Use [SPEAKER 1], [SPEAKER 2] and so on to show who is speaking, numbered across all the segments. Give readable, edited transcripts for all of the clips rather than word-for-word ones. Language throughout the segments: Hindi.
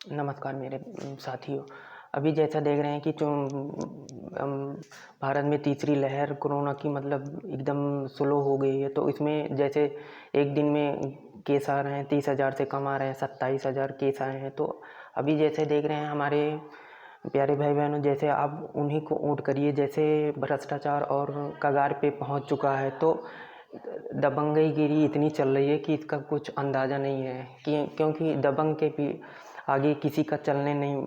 [SPEAKER 1] नमस्कार मेरे साथियों। अभी जैसा देख रहे हैं कि जो भारत में तीसरी लहर कोरोना की मतलब एकदम स्लो हो गई है। तो इसमें जैसे एक दिन में केस आ रहे हैं 30,000 से कम आ रहे हैं, 27,000 केस आए हैं। तो अभी जैसे देख रहे हैं हमारे प्यारे भाई बहनों, जैसे आप उन्हीं को वोट करिए जैसे भ्रष्टाचार और कगार पे पहुंच चुका है। तो दबंगईगिरी इतनी चल रही है कि इसका कुछ अंदाज़ा नहीं है कि क्योंकि दबंग के भी आगे किसी का चलने नहीं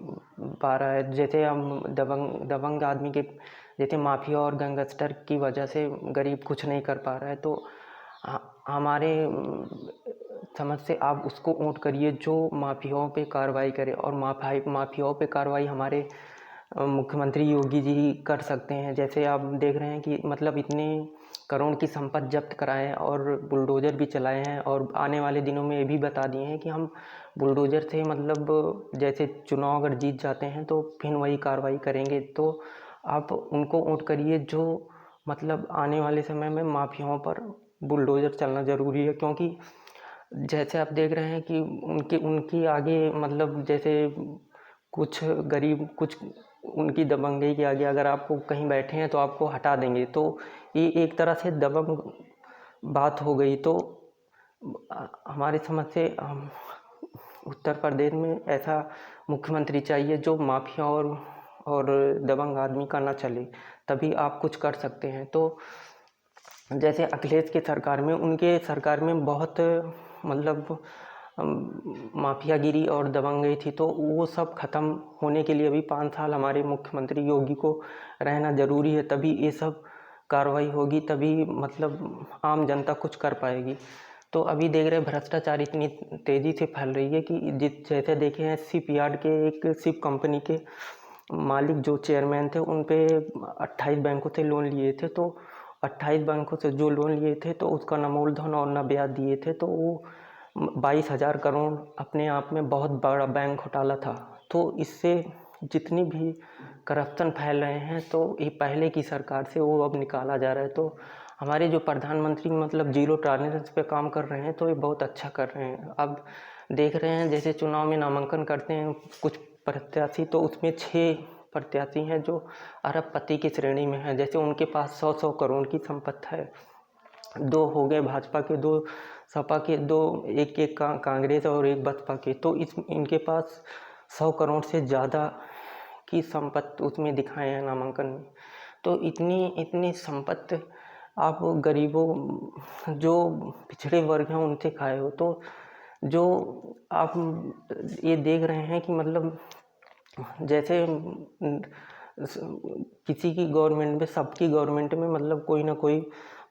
[SPEAKER 1] पा रहा है। जैसे हम दबंग आदमी के जैसे माफिया और गैंगस्टर की वजह से गरीब कुछ नहीं कर पा रहा है। तो हमारे समझ से आप उसको वोट करिए जो माफियाओं पे कार्रवाई करे। और माफियाओं पे कार्रवाई हमारे मुख्यमंत्री योगी जी कर सकते हैं। जैसे आप देख रहे हैं कि मतलब इतने करोड़ की संपत्ति जब्त कराए और बुलडोज़र भी चलाए हैं। और आने वाले दिनों में ये भी बता दिए हैं कि हम बुलडोज़र से मतलब जैसे चुनाव अगर जीत जाते हैं तो फिर वही कार्रवाई करेंगे। तो आप उनको वोट करिए जो मतलब आने वाले समय में माफियाओं पर बुलडोज़र चलना ज़रूरी है। क्योंकि जैसे आप देख रहे हैं कि उनकी आगे मतलब जैसे कुछ गरीब कुछ उनकी दबंगई के आगे अगर आपको कहीं बैठे हैं तो आपको हटा देंगे। तो ये एक तरह से दबंग बात हो गई। तो हमारे समझ से उत्तर प्रदेश में ऐसा मुख्यमंत्री चाहिए जो माफिया और दबंग आदमी का ना चले, तभी आप कुछ कर सकते हैं। तो जैसे अखिलेश की सरकार में उनके सरकार में बहुत मतलब माफियागिरी और दबंगई थी। तो वो सब ख़त्म होने के लिए अभी 5 साल हमारे मुख्यमंत्री योगी को रहना ज़रूरी है। तभी ये सब कार्रवाई होगी, तभी मतलब आम जनता कुछ कर पाएगी। तो अभी देख रहे हैं भ्रष्टाचार इतनी तेज़ी से फैल रही है कि जैसे देखे हैं शिपयार्ड के एक शिप कंपनी के मालिक जो चेयरमैन थे उन पे 28 बैंकों से लोन लिए थे। तो 28 बैंकों से जो लोन लिए थे तो उसका न मूलधन और न ब्याज दिए थे। तो वो 22,000 करोड़ अपने आप में बहुत बड़ा बैंक घोटाला था। तो इससे जितनी भी करप्शन फैल रहे हैं तो ये पहले की सरकार से वो अब निकाला जा रहा है। तो हमारे जो प्रधानमंत्री मतलब जीरो टॉलरेंस पे काम कर रहे हैं तो ये बहुत अच्छा कर रहे हैं। अब देख रहे हैं जैसे चुनाव में नामांकन करते हैं कुछ प्रत्याशी, तो उसमें 6 प्रत्याशी हैं जो अरबपति की श्रेणी में हैं। जैसे उनके पास 100-100 करोड़ की संपत्ति है। 2 हो गए भाजपा के, 2 सपा के, 2 एक कांग्रेस और 1 बसपा के। तो इनके पास 100 करोड़ से ज़्यादा की संपत्ति उसमें दिखाए हैं नामांकन में। तो इतनी संपत्ति आप गरीबों जो पिछड़े वर्ग हैं उनसे खाए हो। तो जो आप ये देख रहे हैं कि मतलब जैसे किसी की गवर्नमेंट में सबकी गवर्नमेंट में मतलब कोई ना कोई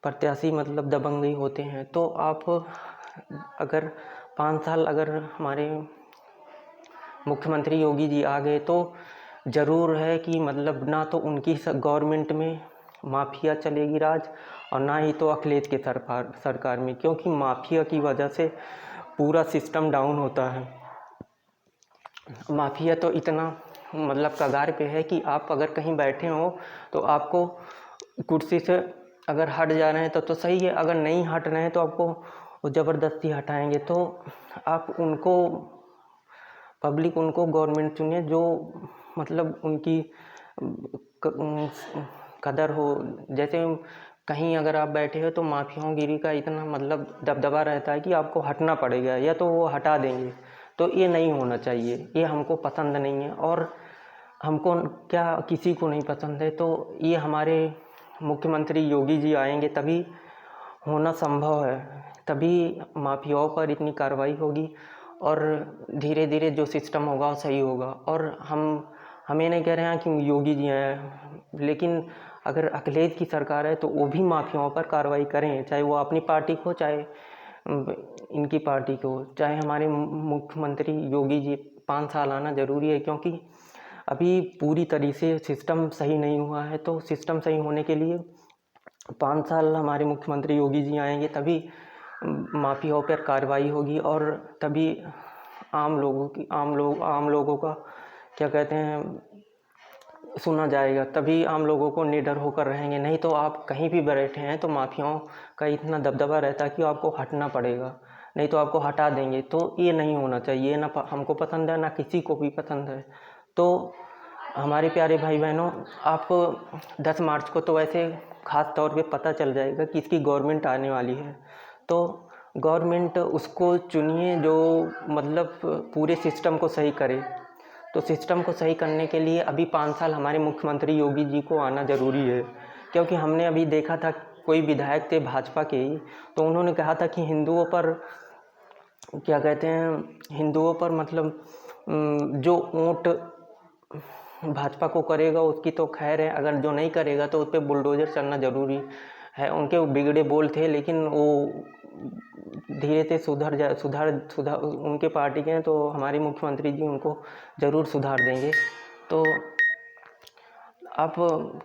[SPEAKER 1] प्रत्याशी मतलब दबंगई होते हैं। तो आप अगर 5 साल अगर हमारे मुख्यमंत्री योगी जी आ गए तो ज़रूर है कि मतलब ना तो उनकी गवर्नमेंट में माफिया चलेगी राज और ना ही तो अखिलेश के सरकार में, क्योंकि माफिया की वजह से पूरा सिस्टम डाउन होता है। माफिया तो इतना मतलब कगार पे है कि आप अगर कहीं बैठे हो तो आपको कुर्सी से अगर हट जा रहे हैं तो सही है, अगर नहीं हट रहे हैं तो आपको वो ज़बरदस्ती हटाएंगे। तो आप उनको पब्लिक उनको गवर्नमेंट चुने जो मतलब उनकी कदर हो। जैसे कहीं अगर आप बैठे हो तो माफियागिरी का इतना मतलब दबदबा रहता है कि आपको हटना पड़ेगा या तो वो हटा देंगे। तो ये नहीं होना चाहिए, ये हमको पसंद नहीं है और हमको क्या किसी को नहीं पसंद है। तो ये हमारे मुख्यमंत्री योगी जी आएंगे तभी होना संभव है, तभी माफियाओं पर इतनी कार्रवाई होगी और धीरे धीरे जो सिस्टम होगा वो सही होगा। और हम ये नहीं कह रहे हैं कि योगी जी हैं, लेकिन अगर अखिलेश की सरकार है तो वो भी माफियाओं पर कार्रवाई करें, चाहे वो अपनी पार्टी को चाहे इनकी पार्टी को। चाहे हमारे मुख्यमंत्री योगी जी 5 साल आना ज़रूरी है, क्योंकि अभी पूरी तरीके से सिस्टम सही नहीं हुआ है। तो सिस्टम सही होने के लिए 5 साल हमारे मुख्यमंत्री योगी जी आएंगे तभी माफियाओं पर कार्रवाई होगी और तभी आम लोगों का क्या कहते हैं सुना जाएगा, तभी आम लोगों को निडर होकर रहेंगे। नहीं तो आप कहीं भी बैठे हैं तो माफियाओं का इतना दबदबा रहता है कि आपको हटना पड़ेगा, नहीं तो आपको हटा देंगे। तो ये नहीं होना चाहिए, ना हमको पसंद है ना किसी को भी पसंद है। तो हमारे प्यारे भाई बहनों, आप 10 मार्च को तो वैसे ख़ास तौर पे पता चल जाएगा कि इसकी गवर्नमेंट आने वाली है। तो गवर्नमेंट उसको चुनिए जो मतलब पूरे सिस्टम को सही करे। तो सिस्टम को सही करने के लिए अभी 5 साल हमारे मुख्यमंत्री योगी जी को आना ज़रूरी है, क्योंकि हमने अभी देखा था कोई विधायक थे भाजपा के ही, तो उन्होंने कहा था कि हिंदुओं पर क्या कहते हैं, हिंदुओं पर मतलब जो वोट भाजपा को करेगा उसकी तो खैर है, अगर जो नहीं करेगा तो उस पर बुलडोज़र चलना ज़रूरी है। उनके बिगड़े बोल थे, लेकिन वो धीरे से सुधार उनके पार्टी के हैं, तो हमारे मुख्यमंत्री जी उनको ज़रूर सुधार देंगे। तो आप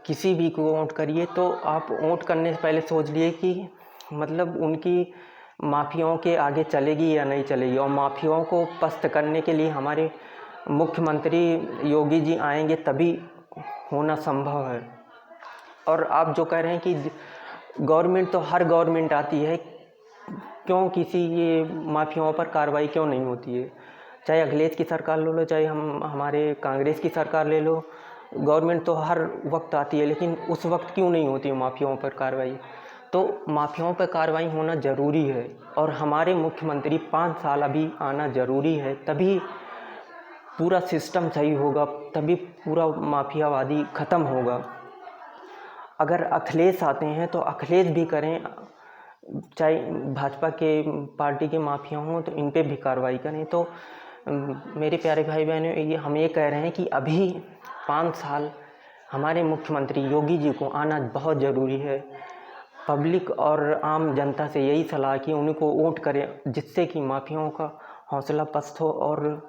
[SPEAKER 1] किसी भी को वोट करिए, तो आप वोट करने से पहले सोच लिए कि मतलब उनकी माफियाओं के आगे चलेगी या नहीं चलेगी, और माफियाओं को पस्त करने के लिए हमारे मुख्यमंत्री योगी जी आएंगे तभी होना संभव है। और आप जो कह रहे हैं कि गवर्नमेंट, तो हर गवर्नमेंट आती है, क्यों किसी ये माफियाओं पर कार्रवाई क्यों नहीं होती है? चाहे अखिलेश की सरकार ले लो, चाहे हमारे कांग्रेस की सरकार ले लो, गवर्नमेंट तो हर वक्त आती है, लेकिन उस वक्त क्यों नहीं होती है माफियाओं पर कार्रवाई? तो माफियाओं पर कार्रवाई होना ज़रूरी है, और हमारे मुख्यमंत्री 5 साल अभी आना ज़रूरी है, तभी पूरा सिस्टम सही होगा, तभी पूरा माफियावादी ख़त्म होगा। अगर अखिलेश आते हैं तो अखिलेश भी करें, चाहे भाजपा के पार्टी के माफिया हों तो इन पे भी कार्रवाई करें। तो मेरे प्यारे भाई बहनों, हम ये कह रहे हैं कि अभी 5 साल हमारे मुख्यमंत्री योगी जी को आना बहुत ज़रूरी है। पब्लिक और आम जनता से यही सलाह कि उनको वोट करें, जिससे कि माफियाओं का हौसला पस्त हो और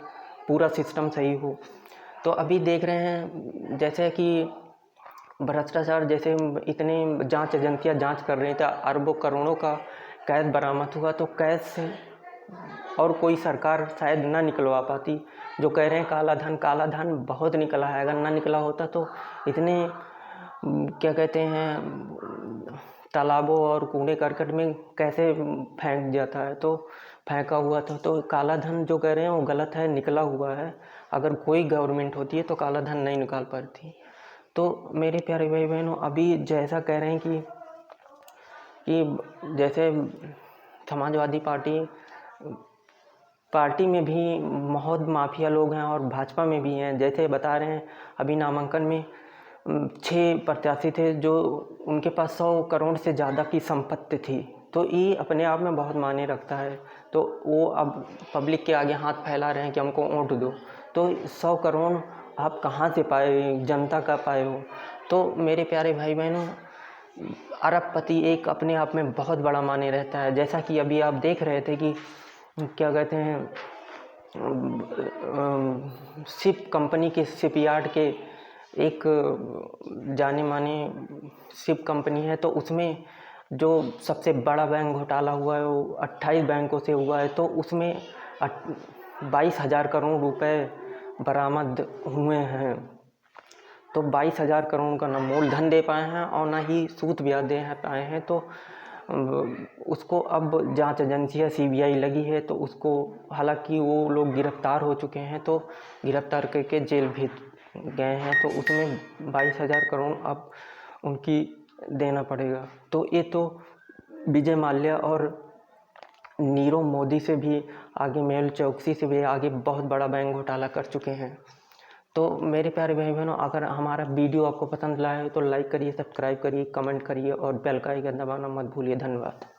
[SPEAKER 1] पूरा सिस्टम सही हो। तो अभी देख रहे हैं जैसे कि भ्रष्टाचार, जैसे इतने जांच एजेंसियां जांच कर रही थी, अरबों करोड़ों का कैश बरामद हुआ, तो कैश और कोई सरकार शायद ना निकलवा पाती। जो कह रहे हैं काला धन बहुत निकला है, अगर ना निकला होता तो इतने क्या कहते हैं तालाबों और कूड़े करकट में कैसे फेंक जाता है, तो फेंका हुआ था। तो काला धन जो कह रहे हैं वो गलत है, निकला हुआ है। अगर कोई गवर्नमेंट होती है तो काला धन नहीं निकाल पाती। तो मेरे प्यारे भाई बहनों, अभी जैसा कह रहे हैं कि जैसे समाजवादी पार्टी में भी बहुत माफिया लोग हैं और भाजपा में भी हैं। जैसे बता रहे हैं अभी नामांकन में 6 प्रत्याशी थे जो उनके पास 100 करोड़ से ज़्यादा की संपत्ति थी, तो ये अपने आप में बहुत मायने रखता है। तो वो अब पब्लिक के आगे हाथ फैला रहे हैं कि हमको वोट दो, तो 100 करोड़ आप कहाँ से पाए, जनता का पाए हो? तो मेरे प्यारे भाई बहनों, अरबपति एक अपने आप में बहुत बड़ा मायने रहता है। जैसा कि अभी आप देख रहे थे कि क्या कहते हैं, शिप कंपनी के शिपयार्ड के एक जाने माने शिप कंपनी है, तो उसमें जो सबसे बड़ा बैंक घोटाला हुआ है वो 28 बैंकों से हुआ है। तो उसमें 22,000 करोड़ रुपए बरामद हुए हैं। तो 22,000 करोड़ का ना मूलधन दे पाए हैं और ना ही सूद ब्याज दे पाए हैं। तो उसको अब जांच एजेंसियां सीबीआई लगी है, तो उसको हालांकि वो लोग गिरफ्तार हो चुके हैं, तो गिरफ्तार करके जेल भेज गए हैं, तो उसमें 22,000 करोड़ अब उनकी देना पड़ेगा। तो ये तो विजय माल्या और नीरव मोदी से भी आगे, मेहुल चोकसी से भी आगे बहुत बड़ा बैंक घोटाला कर चुके हैं। तो मेरे प्यारे भाई बहनों, अगर हमारा वीडियो आपको पसंद आया है तो लाइक करिए, सब्सक्राइब करिए, कमेंट करिए और बेल का आइकन दबाना मत भूलिए। धन्यवाद।